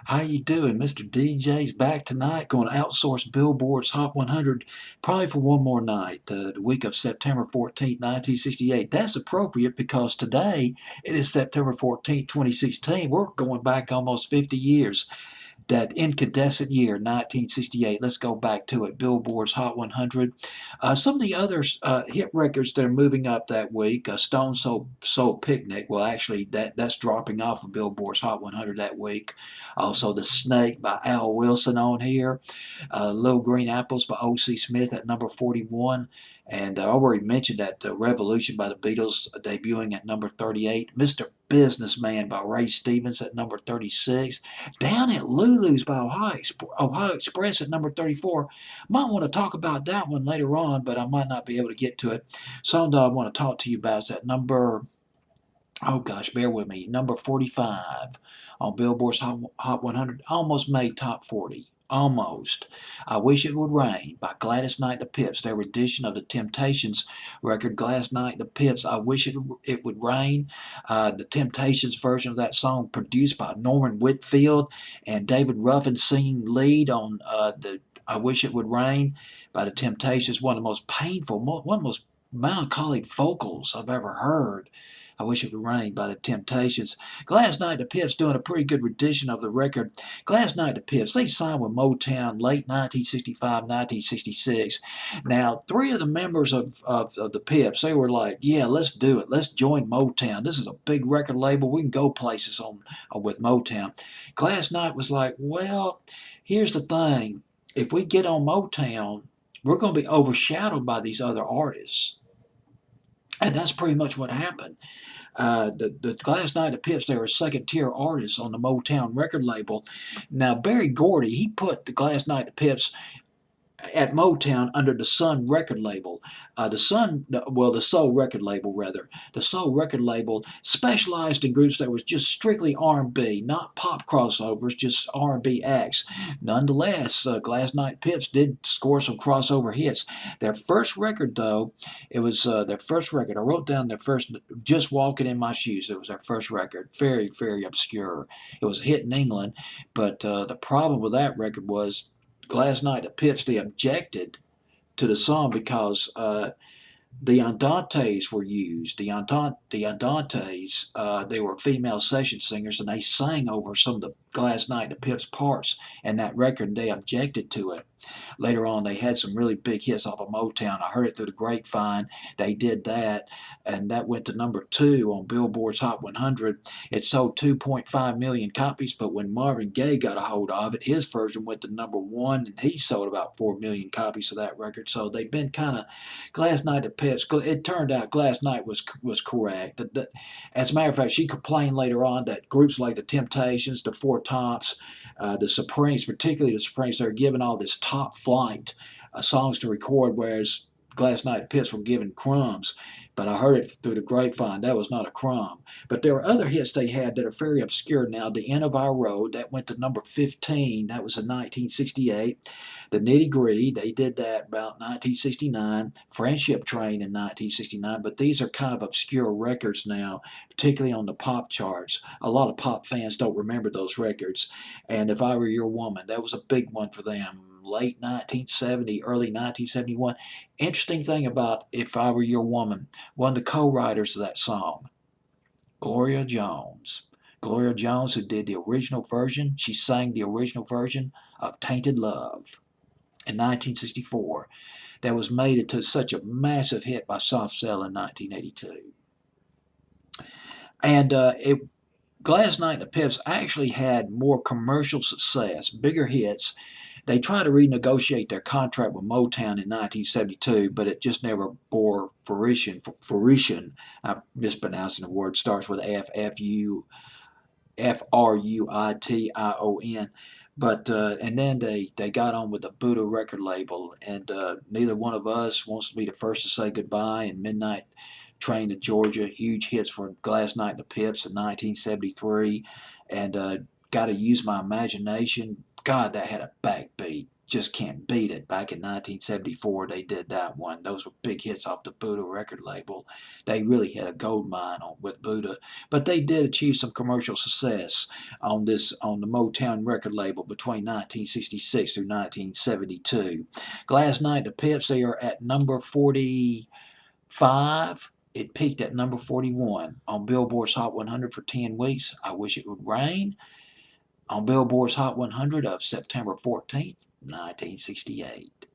How you doing? Mr. DJ's back tonight, going to outsource Billboard's Hot 100 probably for one more night, the week of September 14th, 1968. That's appropriate because today it is September 14th, 2016. We're going back almost 50 years. That incandescent year, 1968. Let's go back to it. Billboard's Hot 100. Some of the other hit records that are moving up that week, Stone Soul Picnic. Well, actually, that's dropping off of Billboard's Hot 100 that week. Also, The Snake by Al Wilson on here. Little Green Apples by O.C. Smith at number 41. And I already mentioned that Revolution by the Beatles debuting at number 38. Mr. Businessman by Ray Stevens at number 36. Down at Lulu's by Ohio Express at number 34. Might want to talk about that one later on, but I might not be able to get to it. Song that I want to talk to you about is that number, oh gosh, bear with me, number 45 on Billboard's Hot 100. Almost made top 40. Almost. I Wish It Would Rain by Gladys Knight and the Pips. Their rendition of the Temptations record, Gladys Knight and the Pips, I Wish It Would Rain. The Temptations version of that song produced by Norman Whitfield and David Ruffin singing lead on the I Wish It Would Rain by the Temptations. One of the most painful, one of the most melancholic vocals I've ever heard. I Wish It Would Rain by the Temptations. Gladys Knight and the Pips doing a pretty good rendition of the record. Gladys Knight and the Pips, they signed with Motown late 1965, 1966. Now, three of the members of the Pips, they were like, yeah, let's do it. Let's join Motown. This is a big record label. We can go places with Motown. Gladys Knight was like, well, here's the thing. If we get on Motown, we're going to be overshadowed by these other artists. And that's pretty much what happened. The Gladys Knight and the Pips, they were second-tier artists on the Motown record label. Now, Berry Gordy, he put the Gladys Knight and the Pips at Motown under the Sun record label. The Soul record label, rather. The Soul record label specialized in groups that was just strictly R&B, not pop crossovers, just R&B acts. Nonetheless, Gladys Knight and Pips did score some crossover hits. Their first record, though, it was their first record. I wrote down their first, Just Walking in My Shoes. It was their first record. Very, very obscure. It was a hit in England, but the problem with that record was Gladys Knight and the Pips, they objected to the song because the Andantes were used. The Andantes, they were female session singers, and they sang over some of the Gladys Knight and the Pips parts in that record, and they objected to it. Later on, they had some really big hits off of Motown. I heard it through the grapevine. They did that, and that went to number 2 on Billboard's Hot 100. It sold 2.5 million copies, but when Marvin Gaye got a hold of it, his version went to number 1, and he sold about 4 million copies of that record. So they've been kind of Gladys Knight and Pips. It turned out Gladys Knight was correct. As a matter of fact, she complained later on that groups like the Temptations, the Four Tops, the Supremes, particularly the Supremes, they're given all this top flight songs to record, whereas Gladys Knight and Pips were given crumbs. But I heard it through the grapevine. That was not a crumb. But there were other hits they had that are very obscure now. The End of Our Road, that went to number 15. That was in 1968. The Nitty Gritty, they did that about 1969. Friendship Train in 1969. But these are kind of obscure records now, particularly on the pop charts. A lot of pop fans don't remember those records. And If I Were Your Woman, that was a big one for them. Late 1970, early 1971. Interesting thing about If I Were Your Woman, one of the co-writers of that song, Gloria Jones. Gloria Jones, who did the original version, she sang the original version of Tainted Love in 1964. That was made into such a massive hit by Soft Cell in 1982. And Gladys Knight and the Pips actually had more commercial success, bigger hits. They tried to renegotiate their contract with Motown in 1972, but it just never bore fruition. I'm mispronouncing the word. Starts with Fruition. But and then they got on with the Buddha record label, and neither one of us wants to be the first to say goodbye. And Midnight Train to Georgia, huge hits for Gladys Knight and the Pips in 1973, and Gotta Use My Imagination. God, that had a backbeat. just can't beat it. Back in 1974, they did that one. Those were big hits off the Buddha record label. They really had a gold mine with Buddha, but they did achieve some commercial success on the Motown record label between 1966 through 1972. Last night, the Pips, they are at number 45. It peaked at number 41 on Billboard's Hot 100 for 10 weeks. I Wish It Would Rain on Billboard's Hot 100 of September 14th, 1968.